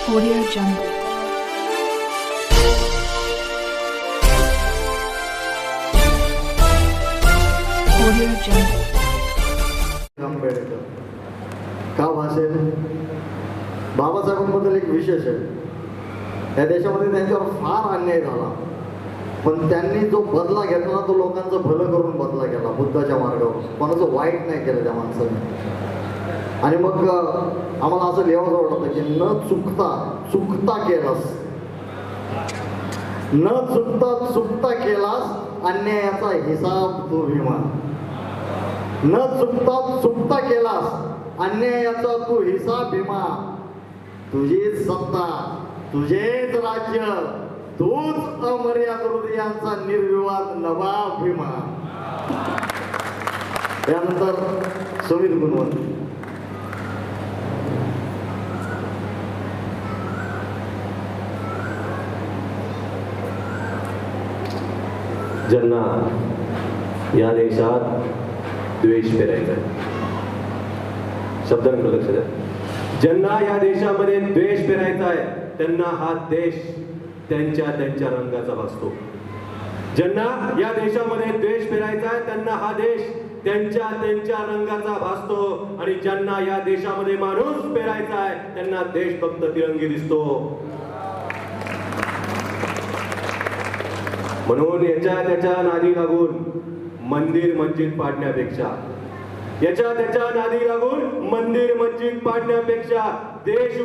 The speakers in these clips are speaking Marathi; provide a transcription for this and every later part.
Audio Jungle. Audio Jungle. Ambedkar का भासेल बाबासाहेबांबद्दल एक विशेष आहे. या देशामध्ये त्यांच्यावर फार अन्याय झाला, पण त्यांनी जो बदला घेतला तो लोकांचं भलं करून बदला केला. बुद्धाच्या मार्गावर कोणाचं वाईट नाही केलं त्या माणसाने. आणि मग आम्हाला असं लिहावं वाटतं की न चुकता केलास, न चुकता केलास अन्यायाचा हिसाब तू भीमा. न चुकता केलास अन्यायाचा तू हिसाब भीमा. तुझीच सत्ता, तुझेच राज्य, तूच अमर्याद हृदयांचा निर्विवाद नवाब भीमा. त्यानंतर सुमित गुणवंत. ज्यांना या देशात द्वेष पेरायचा, शब्दांकडे लक्ष द्या. ज्यांना या देशामध्ये द्वेष पेरायचा आहे त्यांना हा देश त्यांच्या रंगाचा भासतो. ज्यांना या देशामध्ये द्वेष पेरायचा आहे त्यांना हा देश त्यांच्या रंगाचा भासतो. आणि ज्यांना या देशामध्ये माणूस पेरायचा आहे त्यांना देश फक्त तिरंगी दिसतो. म्हणून याच्या त्याच्या नादी लागून मंदिर मस्जिद पाडण्यापेक्षा देश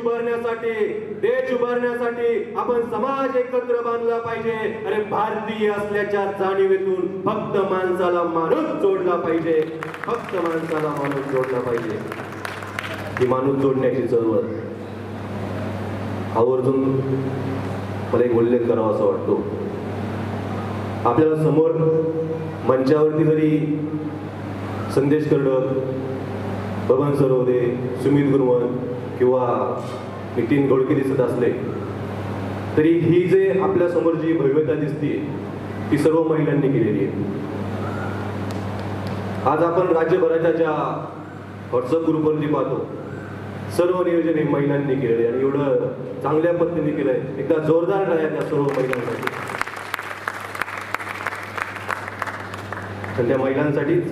उभारण्यासाठी आपण समाज एकत्र बांधला पाहिजे. आणि भारतीय असल्याच्या जाणीवेतून फक्त माणसाला माणूस जोडला पाहिजे. ही माणूस जोडण्याची चळवळ आवर्जून मला एक उल्लेख करावा असं वाटतो. आपल्याला समोर मंचावरती जरी संदेश कर्डक, बबन सरोदे, सुमित गुणवंत किंवा नितीन घोडके दिसत असले तरी ही जे आपल्या समोर जी भव्यता दिसते ती सर्व महिलांनी केलेली आहे. आज आपण राज्यभराच्या ज्या व्हॉट्सअप ग्रुपवरती पाहतो सर्व नियोजन हे महिलांनी केलेले आणि एवढं चांगल्या पद्धतीने केलंय. एकदा जोरदार टाळ्या त्या सर्व महिलांसाठी. त्या महिलांसाठीच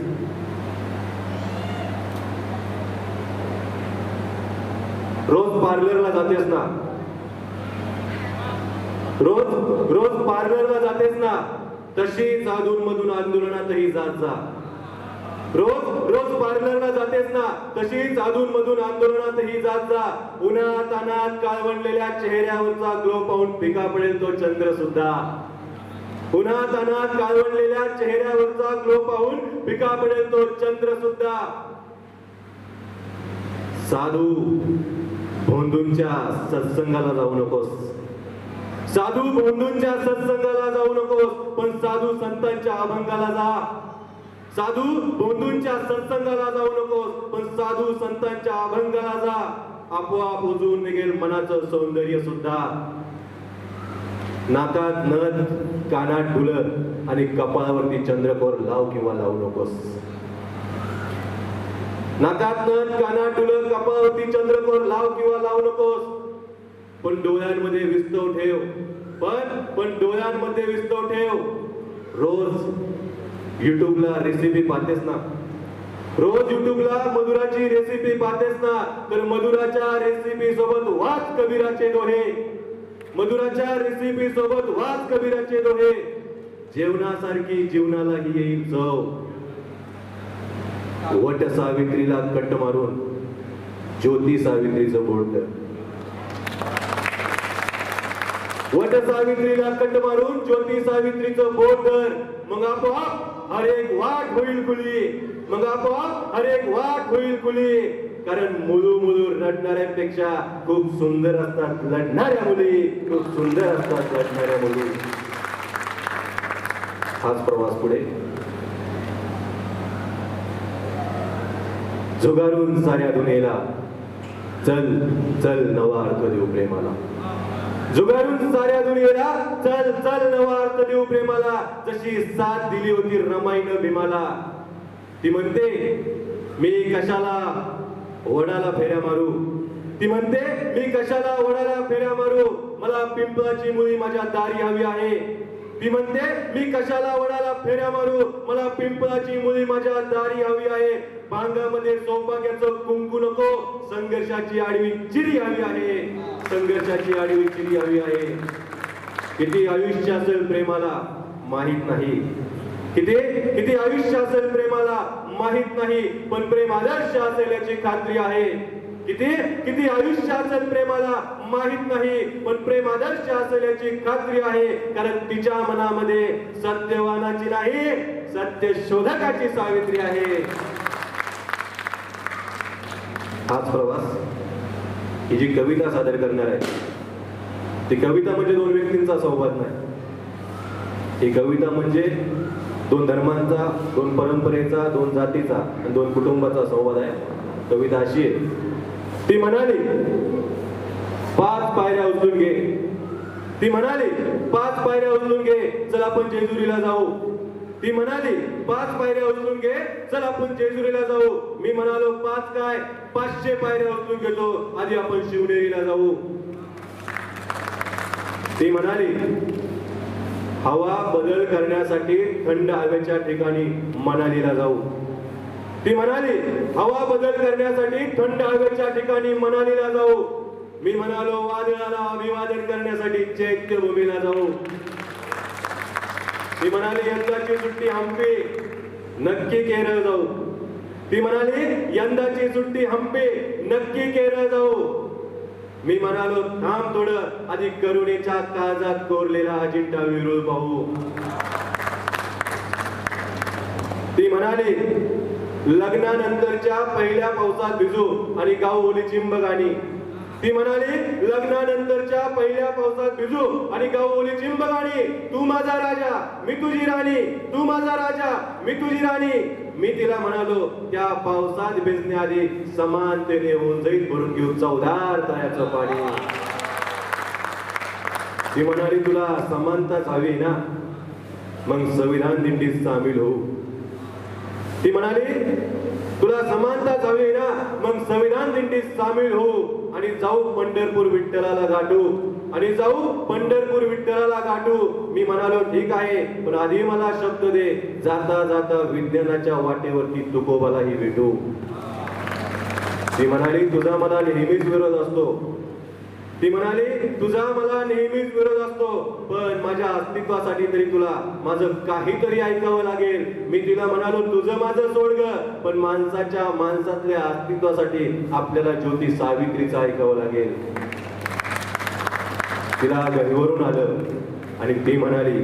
रोज पार्लरला जातेस ना, तशीच अधूनमधून आंदोलनातही जात जा. रोज पार्लरला जातेस ना, तशीच अधूनमधून आंदोलनातही जात जा. उन्हात अनात काळवंडलेल्या चेहऱ्यावरचा ग्लो पाहून फिका पडेल तो चंद्र सुद्धा. उन्हात अनात काळवंडलेल्या चेहऱ्यावरचा ग्लो पाहून फिका पडेल तो चंद्र सुद्धा. साधू भोंदूंच्या सत्संगाला जाऊ नकोस, पण साधू संतांच्या अभंगाला जा. आपोआप उजवून निघेल मनाचं सौंदर्य सुद्धा. नाकात नथ, कानात ढुलत आणि कपाळावरती चंद्रकोर लाव किंवा लावू नकोस. पण डोळ्यांमध्ये विस्तव ठेव. रोज युट्यूबला रेसिपी पाहतेस ना, मधुराची रेसिपी पाहतेस ना, तर मधुराच्या रेसिपी सोबत वाच कबीराचे दोहे. जेवणासारखी जीवनालाही येईल चव. वट सावित्रीला कट मारून ज्योती सावित्रीचं बोट धर. मग आपोआप हर एक वाट होईल कारण मुलू रडणाऱ्यांपेक्षा खूप सुंदर असतात लढणाऱ्या मुली. हाच प्रवास पुढे जुगारून साऱ्या दुनियेला चल नवा अर्थ देऊ प्रेमाला. नवा अर्थ देऊ प्रेमाला. जशी साथ दिली होती रमाईनं भीमाला. ती म्हणते मी कशाला वडाला फेऱ्या मारू, ती म्हणते मी कशाला वडाला फेऱ्या मारू, मला पिंपळाची मुळी माझ्या दारी हवी आहे. ती म्हणते मी कशाला वडाला फेऱ्या मारू, मला पिंपळाची मुळी माझ्या दारी हवी आहे. भांगामध्ये सौभाग्याचं कुंकू नको, संघर्षाची आडवी चिरी हवी आहे. संघर्षाची आडवी चिरी हवी आहे. किती आयुष्य असेल प्रेमाला माहित नाही, किती आयुष्य असेल प्रेमाला माहित नाही, पण प्रेम आदर्श असेल याची खात्री आहे. किती आयुष्य असेल प्रेमाला माहित नाही, पण प्रेम आदर्श असेल याची खात्री आहे. कारण तिच्या मनामध्ये सत्यवानाची नाही, सत्य शोधकाची सावित्री आहे. हाच प्रवास ही जी कविता सादर करणार आहे, ती कविता म्हणजे दोन व्यक्तींचा संवाद नाही. ही कविता म्हणजे दोन धर्मांचा, दोन परंपरेचा, दोन जातीचा आणि दोन कुटुंबाचा संवाद आहे. कविता अशी आहे, ती म्हणाली 5 पायऱ्या उचलून घे. ती म्हणाली 5 पायऱ्या उचलून घे, चल आपण जेजुरीला जाऊ. ती म्हणाली 5 पायऱ्या उचलून घे, चल आपण जेजुरीला जाऊ. मी म्हणालो 5 काय 500 पायऱ्या उचलून घेतो, आधी आपण शिवनेरीला जाऊ. ती म्हणाली हवा बदल करण्यासाठी थंड हवेच्या ठिकाणी मनालीला जाऊ. ती म्हणाली हवा बदल करण्यासाठी थंड हवेच्या ठिकाणी मनालीला जाऊ. मी म्हणालो वादळाला अभिवादन करण्यासाठी चैत्यभूमीला जाऊ. ती म्हणाली यंदाची सुट्टी हंपी, नक्की केरळ जाऊ. ती म्हणाली यंदाची सुट्टी हंपी, नक्की केरळ जाऊ. मी म्हणालो थांब थोडं, आधी करुणेच्या काळजात कोरलेला अजिंठा विरुळ पाहू. ती म्हणाली लग्नानंतरच्या पहिल्या पावसात भिजू आणि गाऊ ओली चिंब गाणी. ती म्हणाली लग्नानंतरच्या पहिल्या पावसात भिजू आणि गाऊ ओली चिंब गाणी. तू माझा राजा मी तुझी राणी, तू माझा राजा मी तुझी राणी. मी तिला म्हणालो त्या पावसात भिजण्याआधी समानतेने होऊन जाईल भरून घेऊ चौदार तळ्याचं पाणी. ती म्हणाली तुला समानताच हवी ना, मग संविधान दिंडीत सामील होऊ. ती म्हणाली तुला समानताच हवी ना, मग संविधान दिंडीत सामील होऊ आणि जाऊ पंढरपूर विठ्ठलाला गाठू, आणि जाऊ पंढरपूर विठ्ठलाला गाठू. मी म्हणालो ठीक आहे, पण आधी मला शब्द दे, जाता जाता विज्ञानाच्या वाटेवरती तुकोबालाही भेटू. ती म्हणाली तुझा मला नेहमीच विरोध असतो. ती म्हणाली तुझा मला नेहमीच विरोध असतो, पण माझ्या अस्तित्वासाठी तरी तुला माझं काहीतरी ऐकावं लागेल. मी तिला म्हणालो तुझं माझं सोड ग, पण माणसातल्या अस्तित्वासाठी आपल्याला ज्योती सावित्रीचं ऐकावं लागेल. तिला गहिवरून आलं आणि ती म्हणाली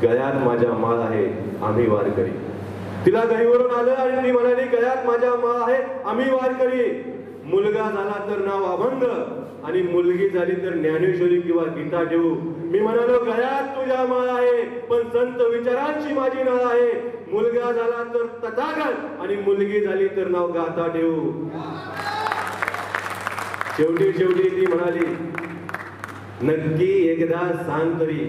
गळ्यात माझ्या माळ आहे आम्ही वारकरी. तिला गहिवरून आलं आणि ती म्हणाली गळ्यात माझ्या माळ आहे आम्ही वारकरी. मुलगा झाला तर नाव अभंग आणि मुलगी झाली तर ज्ञानेश्वरी किंवा गीता ठेवू. मी म्हणालो गळ्यात तुझ्या माळ आहे, पण संत विचारांची माझी नाळ आहे. मुलगा झाला तर तथागत आणि मुलगी झाली तर नाव गाथा ठेवू. शेवटी ती म्हणाली नक्की एकदा सांग तरी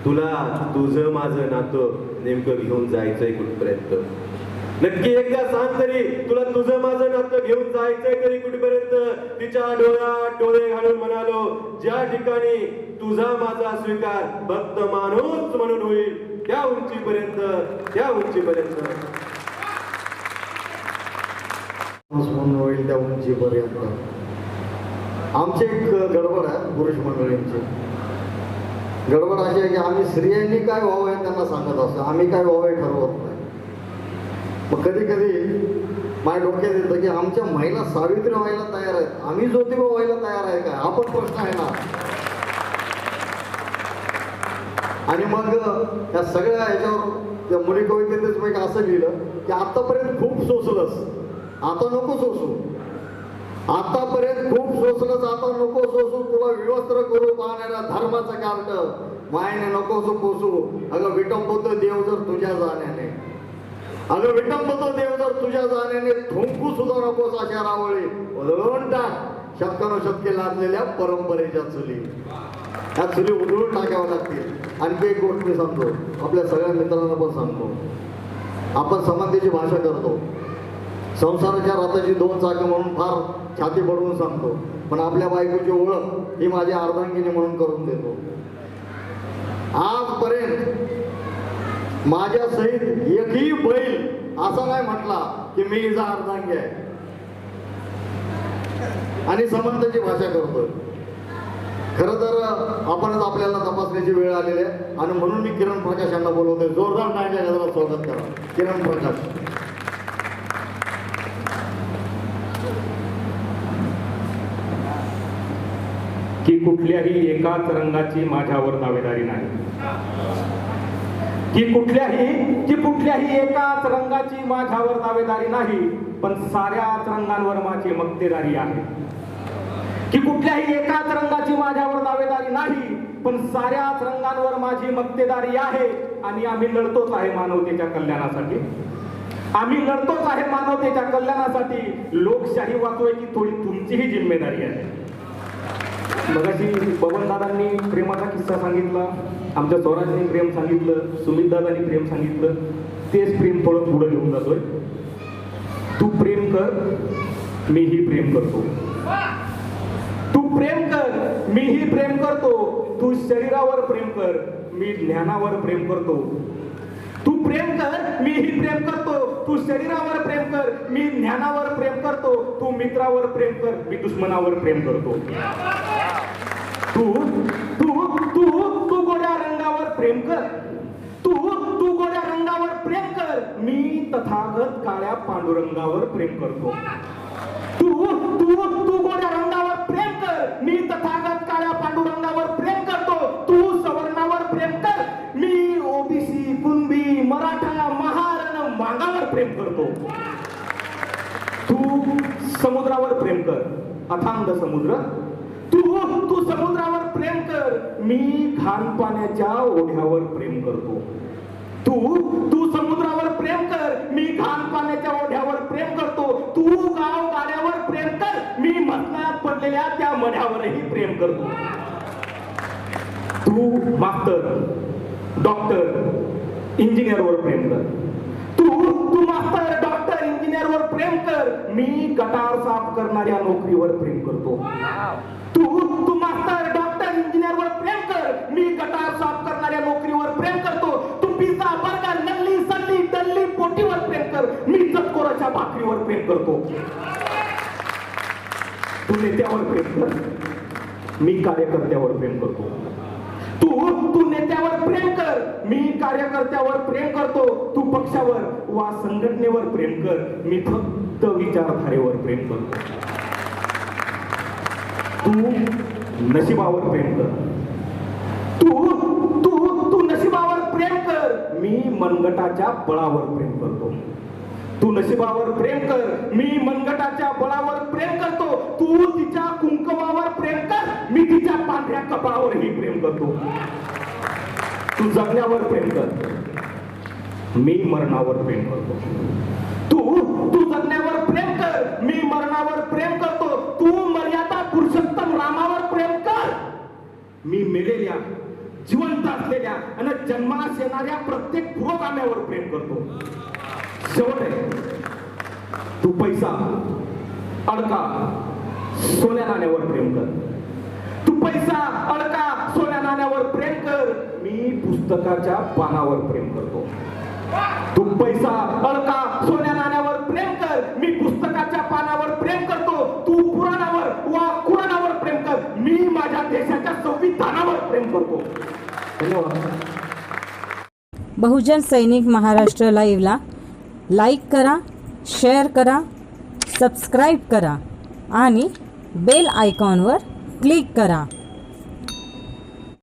तुला तुझं माझं नातं नेमकं घेऊन जायचंय कुठपर्यंत. नक्की एकदा सांग तरी तुला तुझं माझं नातं घेऊन जायचंय तरी कुठपर्यंत. तिच्या डोळ्यात डोळे घालून म्हणालो ज्या ठिकाणी तुझा माझा स्वीकार फक्त माणूस म्हणून होईल त्या उंचीपर्यंत, त्या उंचीपर्यंत म्हणून होईल त्या उंचीपर्यंत. आमची एक गडबड आहे पुरुष मंडळींची. गडबड अशी आहे की आम्ही स्त्रियांनी काय व्हावं हे त्यांना सांगत असतो, आम्ही काय व्हावं हे ठरवत नाही. मग कधी माझ्या डोक्यात येतं की आमच्या महिला सावित्री व्हायला तयार आहेत, आम्ही ज्योतिबा व्हायला तयार आहे का, हा पण प्रश्न आहे ना. आणि मग या सगळ्या ह्याच्यावर त्या मुली कवितेतच मी असं लिहिलं की आतापर्यंत खूप सोसलंस, आता नको सोसू. आतापर्यंत खूप सोसलंस, आता नको सोसू. तुला विवस्त्र करू पाहणाऱ्या धर्माचं कार्ट मायने नकोस पोसू. अगं विटंबतो देव जर तुझ्या जाण्याने, अगं विटंबतो देव जर तुझ्या जाण्याने, थुंकू सुद्धा नकोस अशा रावळी. उधळून टाक शतकानुशतके लादलेल्या परंपरेच्या चुली. त्या चुली उधळून टाकाव्या लागतील. आणखी एक गोष्ट मी सांगतो, आपल्या सगळ्या मित्रांना पण सांगतो. आपण समानतेची भाषा करतो, संसाराच्या रथाची 2 चाकं म्हणून फार छाती पडवून सांगतो, पण आपल्या बायकोची ओळख ही माझ्या अर्धांगिनी म्हणून करून देतो. आजपर्यंत माझ्या सहित एकही बैल असा नाही म्हटला की मी हिचा अर्धांगी आहे आणि समंताची भाषा करतोय. खरं तर आपणच आपल्याला तपासण्याची वेळ आलेली आहे आणि म्हणून मी किरण प्रकाश यांना बोलवतोय. जोरदार टाळ्या गजरात स्वागत करा किरण प्रकाश. की कुठल्याही एकाच रंगाची माझ्यावर दावेदारी नाही, की कुठल्याही एकाच रंगाची माझ्यावर दावेदारी नाही, पण साऱ्याच रंगांवर माझी मक्तेदारी आहे. की कुठल्याही एकाच रंगाची माझ्यावर दावेदारी नाही, पण साऱ्याच रंगांवर माझी मक्तेदारी आहे. आणि आम्ही लढतोच आहे मानवतेच्या कल्याणासाठी. आम्ही लढतोच आहे मानवतेच्या कल्याणासाठी. लोकशाही वाचवायची थोडी तुमचीही जिम्मेदारी आहे. मगाशी बबनदादांनी प्रेमाचा किस्सा सांगितला, आमच्या स्वराजने प्रेम सांगितलं, सुमितदादांनी प्रेम सांगितलं. तेच प्रेम थोडं पुढे घेऊन जातोय. तू प्रेम कर, मीही प्रेम करतो. तू प्रेम कर, मीही प्रेम करतो. तू शरीरावर प्रेम कर, मी ज्ञानावर प्रेम करतो. तू प्रेम कर, मीही प्रेम करतो. तू शरीरावर प्रेम कर, मी ज्ञानावर प्रेम करतो. तू मित्रावर प्रेम कर, मी दुश्मनावर प्रेम करतो. तू तू तू तू गोड्या रंगावर प्रेम कर. तू तू गोड्या रंगावर प्रेम कर, मी तथागत काळ्या पांडुरंगावर प्रेम करतो. तू तू तू गोड्या रंगावर प्रेम कर, मी तथागत काळ्या पांडुरंगावर प्रेम करतो. तू सवर्णावर प्रेम कर, मी ओबीसी, कुणबी, मराठा, महार, मागावर प्रेम करतो. तू समुद्रावर प्रेम कर, अथांग समुद्र. तू समुद्रावर प्रेम कर, मी घाण पाण्याच्या ओढ्यावर प्रेम करतो. तू समुद्रावर प्रेम कर, मी घाण पाण्याच्या ओढ्यावर प्रेम करतो. तू गाव गाड्यावर प्रेम कर, मी मसनात पडलेल्या त्या मढ्यावरही प्रेम करतो. तू मास्तर, डॉक्टर, इंजिनियरवर प्रेम कर. तू मास्तर, डॉक्टर, इंजिनियरवर प्रेम कर, मी गटार साफ करणाऱ्या नोकरीवर प्रेम करतो. तू मास्तर, डॉक्टर, इंजिनियरवर प्रेम कर, मी गटार साफ करणाऱ्या नोकरीवर प्रेम करतो. तू पिझ्झा, बर्गर, नल्ली, सल्ली, डल्ली, पोटीवर प्रेम कर, मी चतकोराच्या भाकरीवर प्रेम करतो. तू नेत्यावर प्रेम कर, मी कार्यकर्त्यावर प्रेम करतो. तू नेत्यावर प्रेम कर, मी कार्यकर्त्यावर प्रेम करतो. तू पक्षावर वा संघटनेवर प्रेम कर, मी फक्त विचारधारेवर प्रेम करतो. तू नशिबावर प्रेम कर. तू नशिबावर प्रेम कर, मी मनगटाच्या बळावर प्रेम करतो. तू नशिबावर प्रेम कर, मी मनगटाच्या बळावर प्रेम करतो. तू तिच्या कुंकवावर प्रेम कर, मी तिच्या पांढऱ्या कपाळावरही प्रेम करतो. तू जगण्यावर प्रेम कर, मी मरणावर प्रेम करतो. तू जगण्यावर प्रेम कर, मी मरणावर प्रेम करतो. तू मर्यादा पुरुषोत्तम रामावर प्रेम कर, मी मेलेल्या, जिवंत असलेल्या आणि जन्मास येणाऱ्या प्रत्येक पुरोगाम्यावर प्रेम करतो. शेवट आहे, तू पैसा, अडका, सोन्या नाण्यावर प्रेम कर. तू पैसा, अडका, सोन्या नाण्यावर प्रेम कर, मी पुस्तकाच्या पानावर प्रेम करतो. तू पैसा, अडका, सोन्या नाण्यावर प्रेम कर, मी पुस्तकाच्या पानावर प्रेम करतो. तू पुराणावर वा कुराणावर प्रेम कर, मी माझ्या देशाच्या संविधानावर प्रेम करतो. धन्यवाद. बहुजन सैनिक महाराष्ट्र लाईव्हला लाईक करा, शेअर करा, सबस्क्राईब करा आणि बेल आयकॉनवर क्लिक करा.